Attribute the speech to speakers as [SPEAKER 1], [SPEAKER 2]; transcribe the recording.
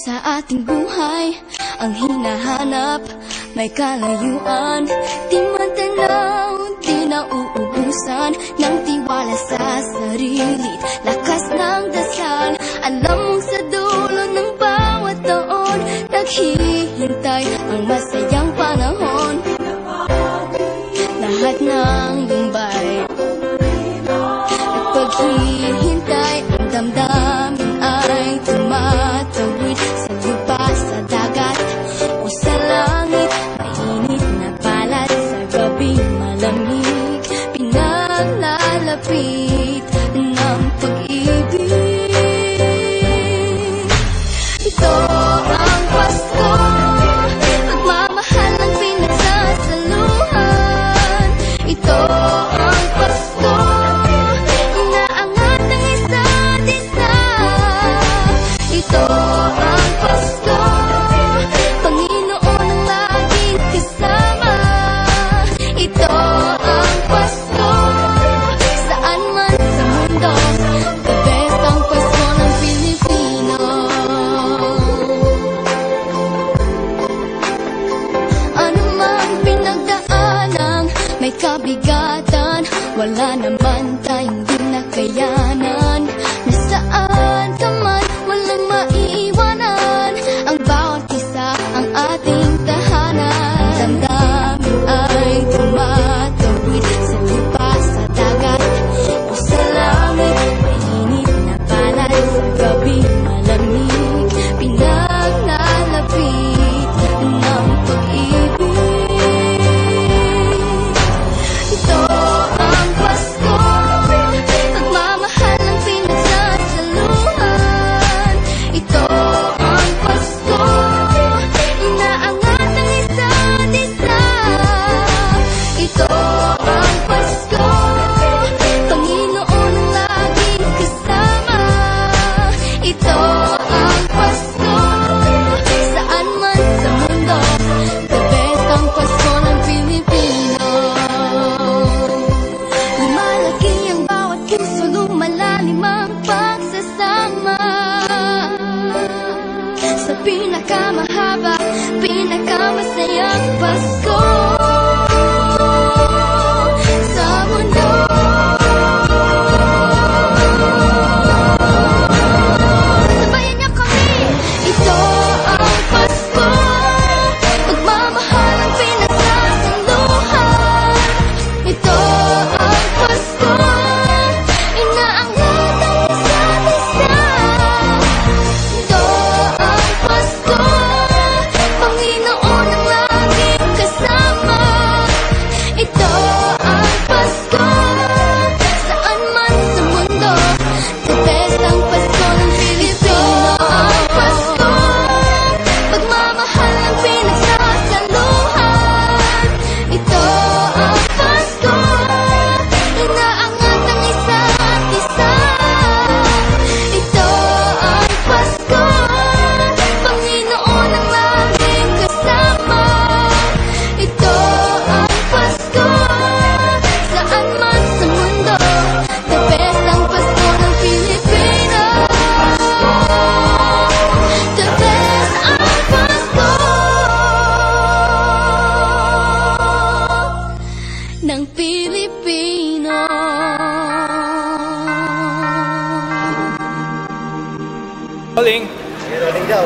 [SPEAKER 1] sa ating buhay ang hinahanap, may kalayuan, di man tanaw, di nauubusan ng tiwala sa sarili, lakas ng dasal. Alam mong sa dulo ng bawat taon, naghihintay ang masayang panahon. Lahat ng lumbay at paghihintay, ang damdamin ay tumatawid sa lupa, sa dagat o sa langit. Mainit na balat sa gabi, malamig, pinaglalapit ng pag-ibig. Ito ang Pasko, pagmamahal ang pinagsasaluhan. Ito ang Pasko, inaangat ang isa't isa. Ito ang Pasko, Panginoon ang laging kasama. Ito ang Pasko, saan man sa mundo, the best ang Pasko ng Pilipino. Ano mang pinagdaanang may kabigatan, wala naman tayong di nakayanan. Nasaan ka man, walang maiiwanan, ang bawat isa ang ating tahanan. Damdamin ay tumatawid sa lupa, sa dagat o sa langit. Mainit na balat sa gabi, malamig, pinaglalapit ng pag-ibig. Ito ang Pasko, pagmamahal ang pinagsasaluhan. Ito ang Pasko, inaangat ang isa't isa. Ito ang Pasko, Panginoon ang laging kasama. Ito ang Pasko, saan man sa mundo, the best ang Pasko ng Pilipino. Lumalaki ang bawat puso, lumalalim ang pagsasama sa pinakamahaba, pinakamasayang Pasko sa mundo. Sabayan niyo kami! Ito ang Pasko, pagmamahal ang pinagsasaluhan. Ito ang Pasko, inaangat ang isa't isa. Ito ang Pasko, Panginoon ang laging kasama. Ito ang Pasko, saan man sa mundo, the best ang Pasko ng Pilipino. Ang Pasko, pagmamahal ang pinagsasaluhan. Ito ang Pasko, inaangat ang isa't isa. Ito ang Pasko, Panginoon ang laging kasama. Ito ang Pasko, saan man sa mundo, the best ang Pasko ng Pilipino. The best ang Pasko ng Pilipino.
[SPEAKER 2] Rolling.
[SPEAKER 3] Rolling daw.